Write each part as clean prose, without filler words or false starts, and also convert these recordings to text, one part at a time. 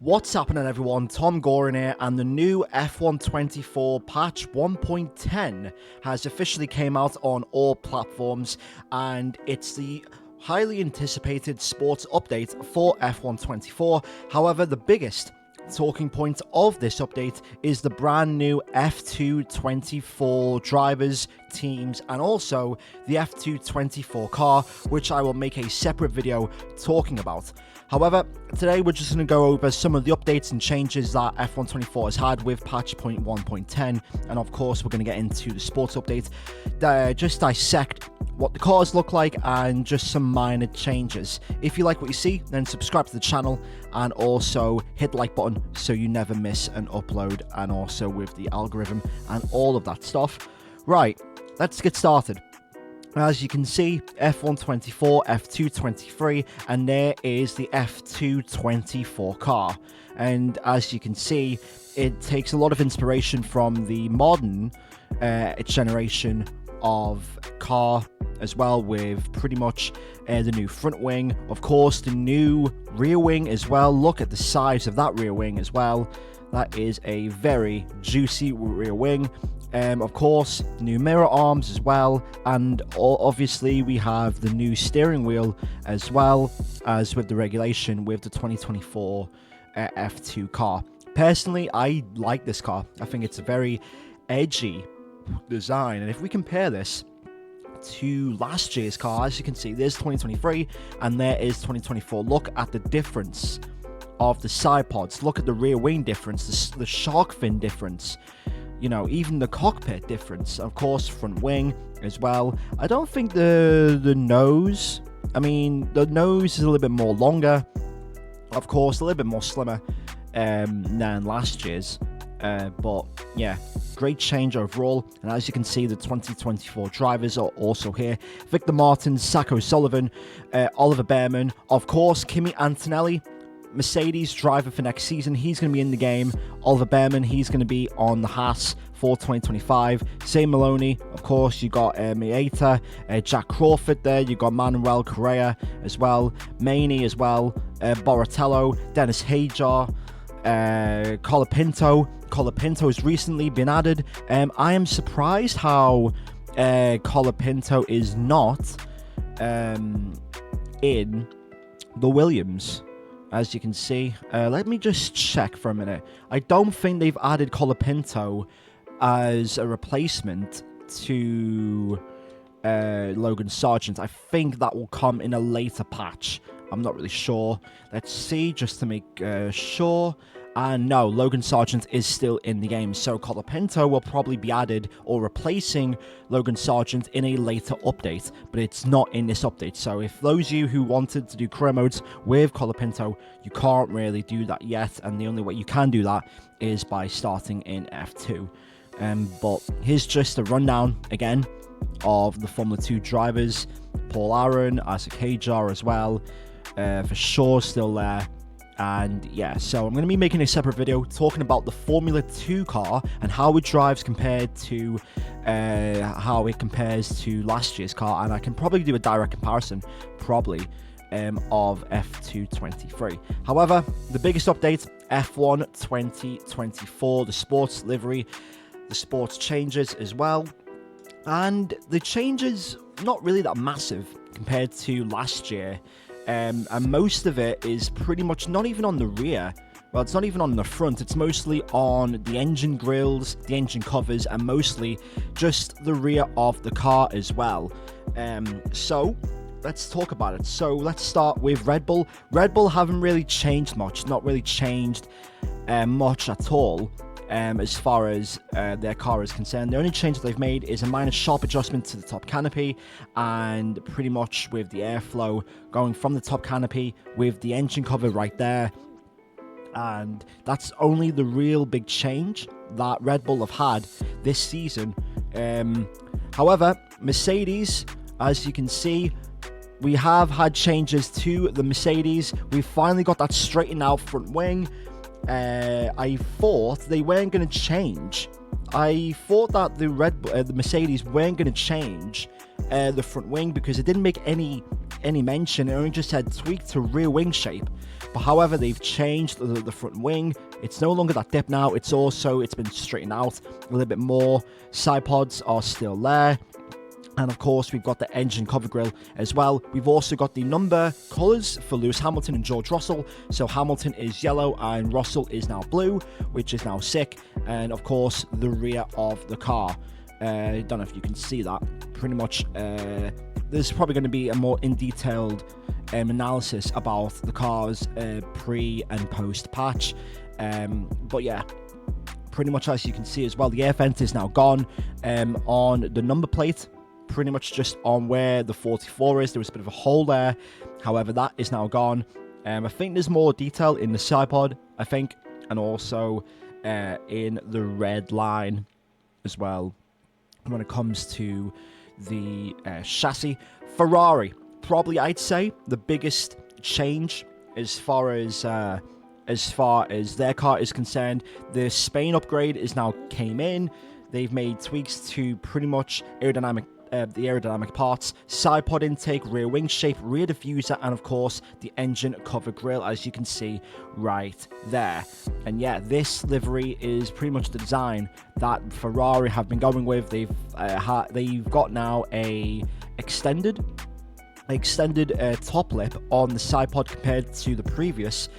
What's happening, everyone? TomGorian here, and the new F124 patch 1.10 has officially came out on all platforms, and it's the highly anticipated sports update for F124. However, the biggest talking point of this update is the brand new F224 drivers, teams, and also the F224 car, which I will make a separate video talking about. However, today we're just going to go over some of the updates and changes that F124 has had with patch 1.10, and of course we're going to get into the sports update, just dissect what the cars look like and just some minor changes. If you like what you see, then subscribe to the channel and also hit the like button so you never miss an upload, and also with the algorithm and all of that stuff. Right, let's get started. As you can see, F124, F223, and there is the F224 car. And as you can see, it takes a lot of inspiration from the modern generation of car as well, with pretty much the new front wing, of course the new rear wing as well. Look at the size of that rear wing as well. That is a very juicy rear wing. Of course, new mirror arms as well, and obviously we have the new steering wheel as well as with the regulation with the 2024 F2 car. Personally, I like this car. I think it's a very edgy design, and if we compare this to last year's car, as you can see, there's 2023 and there is 2024. Look at the difference of the side pods. Look at the rear wing difference, the shark fin difference, you know, even the cockpit difference. Of course, front wing as well. I don't think the nose, I mean, the nose is a little bit more longer, of course, a little bit more slimmer than last year's. But yeah, great change overall. And as you can see, the 2024 drivers are also here: Victor Martins, Zach O'Sullivan, Oliver Behrman, of course Kimi Antonelli, Mercedes driver for next season. He's going to be in the game. Oliver Behrman, he's going to be on the Haas for 2025. Zane Maloney, of course, you got Mieta, Jack Crawford there. You got Manuel Correa as well, Maney as well, Boratello, Dennis Hajar, Colapinto. Colapinto has recently been added. I am surprised how Colapinto is not in the Williams. As you can see, let me just check for a minute. I don't think they've added Colapinto as a replacement to Logan Sargent. I think that will come in a later patch. I'm not really sure. Let's see, just to make sure. And no, Logan Sargent is still in the game, so Colapinto will probably be added or replacing Logan Sargent in a later update, but it's not in this update. So if those of you who wanted to do career modes with Colapinto, you can't really do that yet, and the only way you can do that is by starting in F2. But here's just a rundown again of the Formula 2 drivers: Paul Aaron, Isaac Hajar as well, for sure still there. And yeah, so I'm going to be making a separate video talking about the Formula 2 car and how it drives compared to how it compares to last year's car. And I can probably do a direct comparison, probably, of F223. However, the biggest update, F1 2024, the sports livery, the sports changes as well. And the changes, not really that massive compared to last year. And most of it is pretty much not even on the rear. Well, it's not even on the front. It's mostly on the engine grills, the engine covers, and mostly just the rear of the car as well. So let's talk about it. So let's start with Red Bull. Red Bull haven't really changed much. Not really changed much at all. As far as their car is concerned. The only change that they've made is a minor sharp adjustment to the top canopy, and pretty much with the airflow going from the top canopy with the engine cover right there. And that's only the real big change that Red Bull have had this season. However, Mercedes, as you can see, we have had changes to the Mercedes. We finally got that straightened out front wing. I thought they weren't going to change. I thought that the Mercedes weren't going to change the front wing because it didn't make any mention. It only just said tweak to rear wing shape. But however, they've changed the front wing. It's no longer that dip now. It's been straightened out a little bit more. Side pods are still there. And of course, we've got the engine cover grille as well. We've also got the number colours for Lewis Hamilton and George Russell. So Hamilton is yellow and Russell is now blue, which is now sick. And of course, the rear of the car. I don't know if you can see that. Pretty much, there's probably going to be a more in-detailed analysis about the car's pre and post patch. But yeah, pretty much as you can see as well, the air vent is now gone on the number plate. Pretty much just on where the 44 is. There was a bit of a hole there. However, that is now gone. I think there's more detail in the side pod, I think, and also in the red line as well when it comes to the chassis. Ferrari, probably I'd say the biggest change as far as their car is concerned. The Spain upgrade is now came in. They've made tweaks to pretty much the aerodynamic parts, side pod intake, rear wing shape, rear diffuser, and of course the engine cover grille, as you can see right there. And yeah, this livery is pretty much the design that Ferrari have been going with. They've got now a extended top lip on the side pod compared to the previous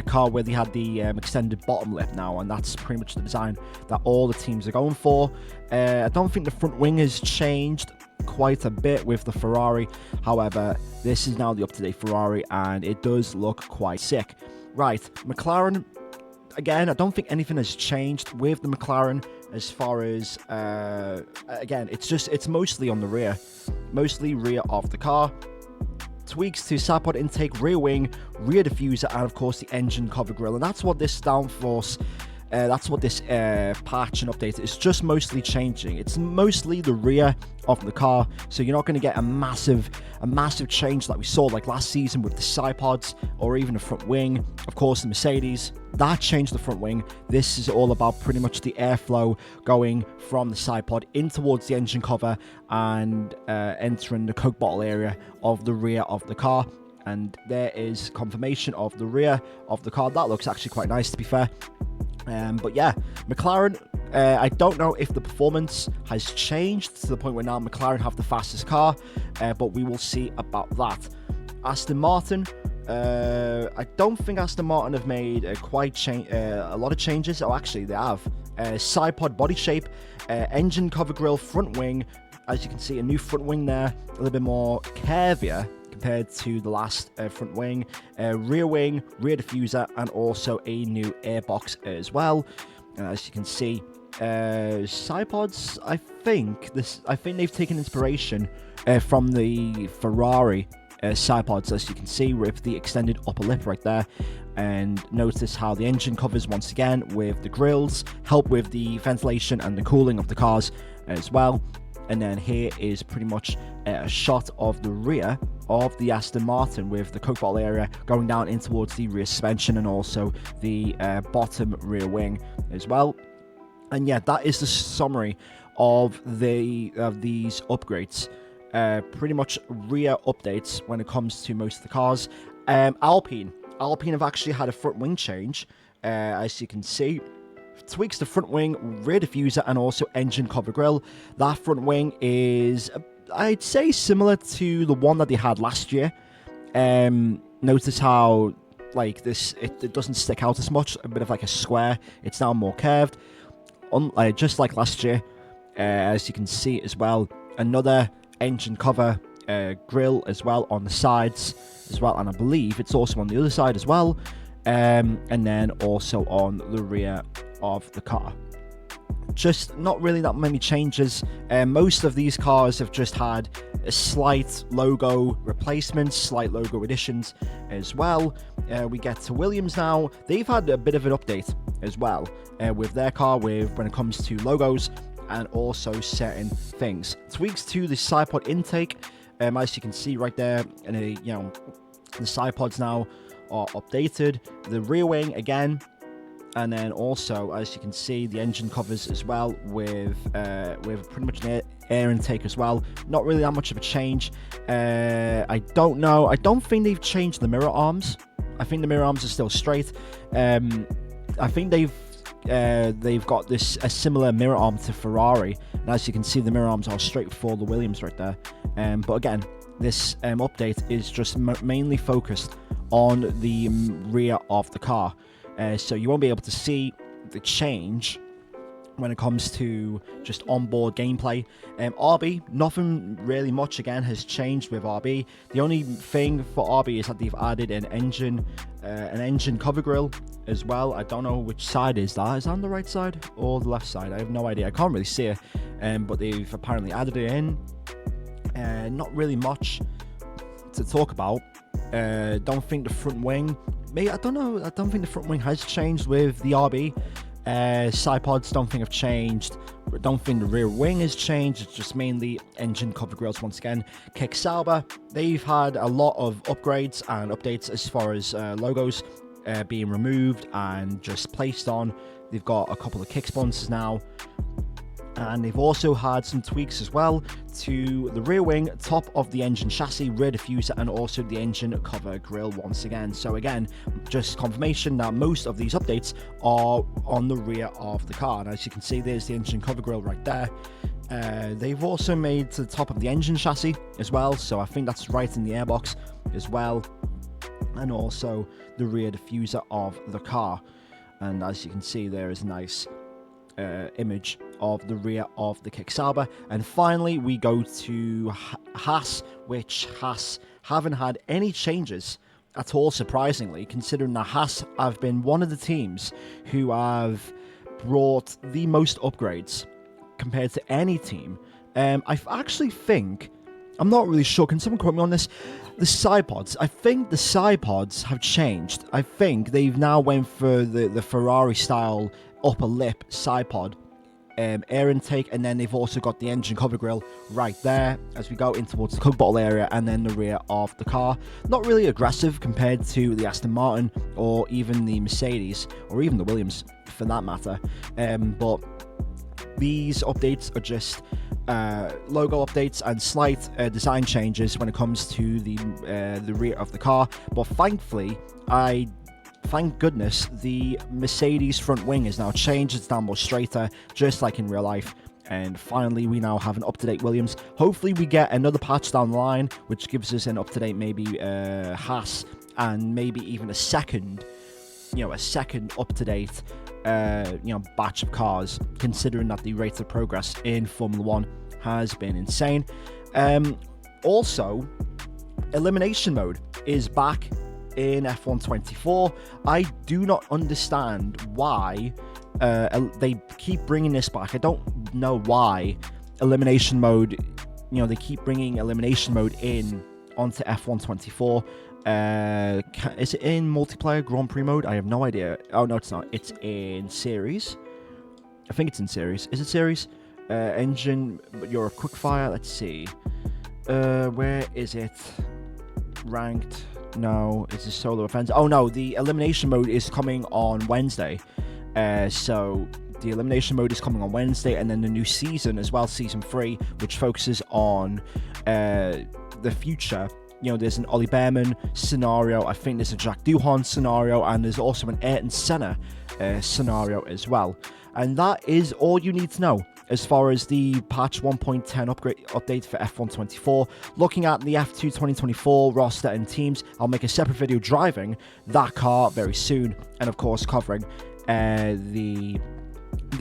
car where they had the extended bottom lip now, and that's pretty much the design that all the teams are going for. I don't think the front wing has changed quite a bit with the Ferrari. However, this is now the up-to-date Ferrari and it does look quite sick. Right, McLaren, again, I don't think anything has changed with the McLaren as far as again, it's mostly on the rear, mostly rear of the car. Tweaks to side pod intake, rear wing, rear diffuser, and of course the engine cover grille. And that's what this downforce, that's what this patch and update is just mostly changing. It's mostly the rear of the car, so you're not going to get a massive change like we saw like last season with the side pods or even the front wing. Of course, the Mercedes, that changed the front wing. This is all about pretty much the airflow going from the side pod in towards the engine cover and entering the Coke bottle area of the rear of the car. And there is confirmation of the rear of the car. That looks actually quite nice, to be fair. But yeah, McLaren, I don't know if the performance has changed to the point where now McLaren have the fastest car, but we will see about that. Aston Martin, I don't think Aston Martin have made a lot of changes. Oh, actually, they have. Side pod body shape, engine cover grille, front wing. As you can see, a new front wing there, a little bit more curvier compared to the last front wing, rear wing, rear diffuser, and also a new airbox as well. As you can see, side pods, I think they've taken inspiration from the Ferrari side pods, as you can see, with the extended upper lip right there. And notice how the engine covers once again with the grills help with the ventilation and the cooling of the cars as well. And then here is pretty much a shot of the rear of the Aston Martin with the Coke bottle area going down in towards the rear suspension and also the bottom rear wing as well. And yeah, that is the summary of these upgrades. Pretty much rear updates when it comes to most of the cars. Alpine have actually had a front wing change, as you can see. Tweaks the front wing, rear diffuser, and also engine cover grille. That front wing is, I'd say, similar to the one that they had last year. Notice how like this, it doesn't stick out as much, a bit of like a square. It's now more curved, just like last year. As you can see as well, another engine cover grille as well on the sides as well, and I believe it's also on the other side as well. And then also on the rear of the car. Just not really that many changes. Most of these cars have just had a slight logo replacements, slight logo additions as well. We get to Williams now. They've had a bit of an update as well with their car when it comes to logos and also certain things. Tweaks to the side pod intake, as you can see right there, and the side pods now are updated. The rear wing again And then also, as you can see, the engine covers as well with pretty much an air intake as well. Not really that much of a change. I don't know. I don't think they've changed the mirror arms. I think the mirror arms are still straight. I think they've got a similar mirror arm to Ferrari. And as you can see, the mirror arms are straight for the Williams right there. But again, this update is just mainly focused on the rear of the car. So you won't be able to see the change when it comes to just onboard gameplay. RB, nothing really much again has changed with RB. The only thing for RB is that they've added an engine cover grille as well. I don't know which side is that. Is that on the right side or the left side? I have no idea. I can't really see it. But they've apparently added it in. Not really much to talk about. Don't think the front wing. I don't know. I don't think the front wing has changed with the RB. Side pods don't think have changed. But don't think the rear wing has changed. It's just mainly engine cover grills once again. Kick Sauber, they've had a lot of upgrades and updates as far as logos being removed and just placed on. They've got a couple of kick sponsors now. And they've also had some tweaks as well to the rear wing, top of the engine chassis, rear diffuser, and also the engine cover grille once again. So again, just confirmation that most of these updates are on the rear of the car. And as you can see, there's the engine cover grille right there. They've also made to the top of the engine chassis as well. So I think that's right in the airbox as well. And also the rear diffuser of the car. And as you can see, there is a nice image of the rear of the Kick Sauber. And finally we go to Haas, which Haas haven't had any changes at all, surprisingly, considering that Haas have been one of the teams who have brought the most upgrades compared to any team. I actually think, I'm not really sure, can someone quote me on this? The side pods, I think the side pods have changed. I think they've now went for the Ferrari style upper lip side pod air intake, and then they've also got the engine cover grille right there as we go in towards the cover bottle area, and then the rear of the car. Not really aggressive compared to the Aston Martin or even the Mercedes or even the Williams for that matter, but these updates are just logo updates and slight design changes when it comes to the rear of the car. But thankfully, thank goodness, the Mercedes front wing is now changed. It's now more straighter, just like in real life. And finally, we now have an up-to-date Williams. Hopefully, we get another patch down the line, which gives us an up-to-date maybe Haas, and maybe even a second up-to-date batch of cars, considering that the rate of progress in Formula 1 has been insane. Also, elimination mode is back in F1 24. I do not understand why they keep bringing this back. I don't know why elimination mode, they keep bringing elimination mode in onto F1 24. Is it in multiplayer Grand Prix mode? I have no idea. Oh no, it's not. It's in series. I think it's in series. Is it series? Engine, you're a quickfire. Let's see. Where is it? Ranked. No, it's a solo offense. Oh no, the elimination mode is coming on Wednesday. So the elimination mode is coming on Wednesday, and then the new season as well, season 3, which focuses on the future. There's an Ollie Behrman scenario. I think there's a Jack Doohan scenario, and there's also an Ayrton Senna scenario as well. And that is all you need to know as far as the patch 1.10 update for F1 24. Looking at the F2 2024 roster and teams, I'll make a separate video driving that car very soon, and of course covering the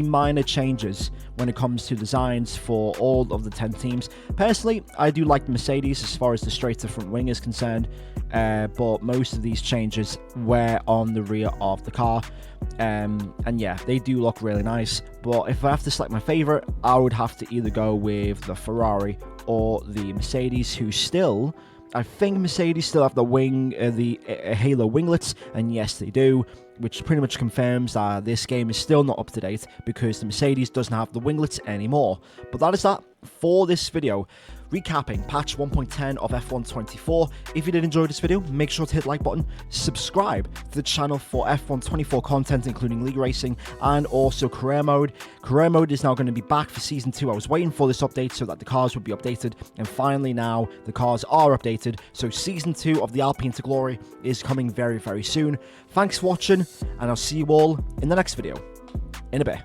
minor changes when it comes to designs for all of the 10 teams. Personally, I do like the Mercedes as far as the straighter front wing is concerned, but most of these changes were on the rear of the car. And yeah, they do look really nice, but if I have to select my favorite, I would have to either go with the Ferrari or the Mercedes, who still, I think Mercedes still have the Halo winglets, and yes they do, which pretty much confirms that this game is still not up to date because the Mercedes doesn't have the winglets anymore. But that is that for this video. recapping patch 1.10 of F1 24. If you did enjoy this video, make sure to hit the like button, subscribe to the channel for F1 24 content, including league racing and also career mode. Career mode is now going to be back for season 2. I was waiting for this update so that the cars would be updated, and finally now the cars are updated. So season 2 of the Alpine to Glory is coming very, very soon. Thanks for watching, and I'll see you all in the next video. In a bit.